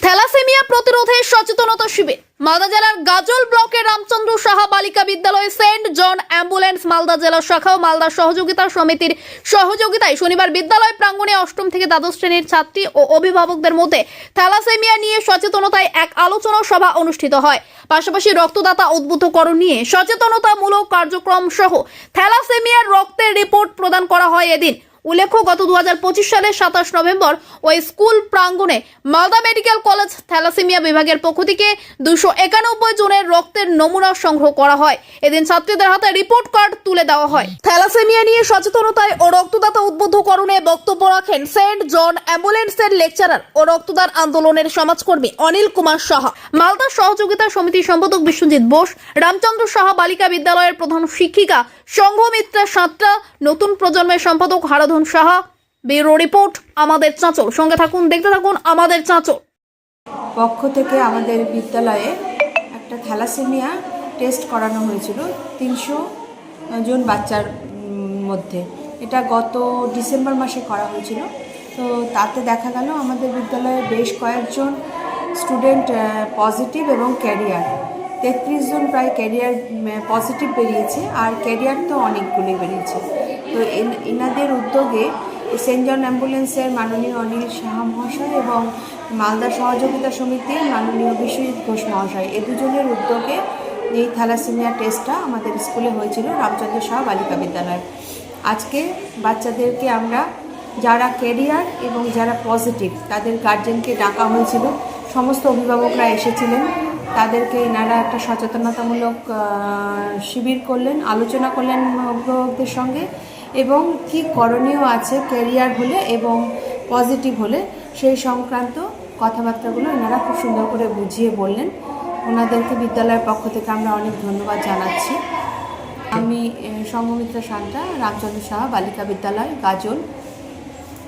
Thalassaemia প্রতিরোধে সচেতনতা শিবির মালদা জেলার গাজল ব্লকের রামচন্দ্র সাহা বালিকা বিদ্যালয় সেন্ট জন অ্যাম্বুলেন্স মালদা জেলা শাখা ও মালদা সহযোগিতা সমিতির সহযোগিতায় শনিবার বিদ্যালয় প্রাঙ্গণে অষ্টম থেকে দ্বাদশ শ্রেণীর ছাত্রী ও অভিভাবকদের মধ্যে থ্যালাসেমিয়া নিয়ে সচেতনতায় এক আলোচনা সভা অনুষ্ঠিত হয়। পাশাপাশি রক্তদাতা উদ্বুদ্ধকরণ নিয়ে সচেতনতামূলক কার্যক্রম সহ থ্যালাসেমিয়ার রক্তের রিপোর্ট প্রদান করা হয়। এদিন উল্লেখ্য, গত 2025 সালের 27 নভেম্বর ওই স্কুল প্রাঙ্গণে মালদা মেডিকেল কলেজ থ্যালাসেমিয়া বিভাগের পক্ষ থেকে 291 জনের রক্তের নমুনা সংগ্রহ করা হয়। এদিন ছাত্রীদের হাতে রিপোর্ট কার্ড তুলে দেওয়া হয়। থ্যালাসেমিয়া নিয়ে সচেতনতায় ও রক্তদাতা উদ্বুদ্ধকরণে বক্তব্য রাখেন সেন্ট জন অ্যাম্বুলেন্সের লেকচারার ও রক্তদান আন্দোলনের সমাজকর্মী অনিল কুমার সাহা, মালদা সহযোগিতা সমিতির সম্পাদক বিশ্বজিৎ বোস, রামচন্দ্র সাহা বালিকা বিদ্যালয়ের প্রধান শিক্ষিকা সংঘমিত্রা সাঁতরা, নতুন প্রজন্মের সম্পাদক হারাধন সাহা। ব্যুরো রিপোর্ট, আমাদের চাঁচল। সঙ্গে থাকুন, দেখতে থাকুন আমাদের চাঁচল। পক্ষ থেকে আমাদের বিদ্যালয়ে একটা থ্যালাসেমিয়া টেস্ট করানো হয়েছিল 300 জন বাচ্চার মধ্যে। এটা গত ডিসেম্বর মাসে করা হয়েছিল। তো তাতে দেখা গেল আমাদের বিদ্যালয়ে বেশ কয়েকজন স্টুডেন্ট পজিটিভ এবং ক্যারিয়ার 33 জন প্রায় ক্যারিয়ার পজিটিভ বেরিয়েছে, আর ক্যারিয়ার তো অনেকগুলি বেরিয়েছে। তো এনাদের উদ্যোগে সেন্ট জন অ্যাম্বুলেন্সের মাননীয় অনিল সাহা মহাশয় এবং মালদা সহযোগিতা সমিতির মাননীয় বিশ্বজিৎ ঘোষ মহাশয়, এ দুজনের উদ্যোগে এই থ্যালাসেমিয়া টেস্টটা আমাদের স্কুলে হয়েছিল রামচন্দ্র সাহা বালিকা বিদ্যালয়। আজকে বাচ্চাদেরকে আমরা যারা ক্যারিয়ার এবং যারা পজিটিভ তাদের গার্জেনকে ডাকা হয়েছিল, সমস্ত অভিভাবকরা এসেছিলেন। তাদেরকে এনারা একটা সচেতনতামূলক শিবির করলেন, আলোচনা করলেন অভিভাবকদের সঙ্গে, এবং কি করণীয় আছে ক্যারিয়ার হলে এবং পজিটিভ হলে সেই সংক্রান্ত কথাবার্তাগুলো এনারা খুব সুন্দর করে বুঝিয়ে বললেন। ওনাদেরকে বিদ্যালয়ের পক্ষ থেকে আমরা অনেক ধন্যবাদ জানাচ্ছি। আমি সংঘমিত্রা সাঁতরা, রামচন্দ্র সাহা বালিকা বিদ্যালয় গাজল,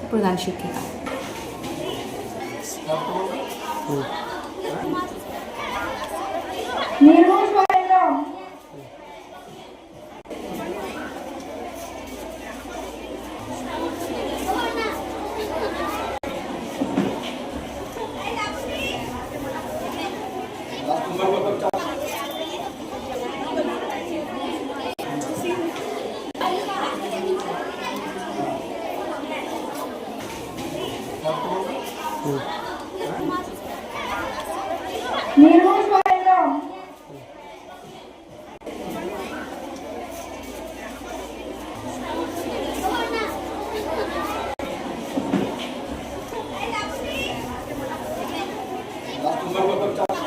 প্রধান শিক্ষিকা। Last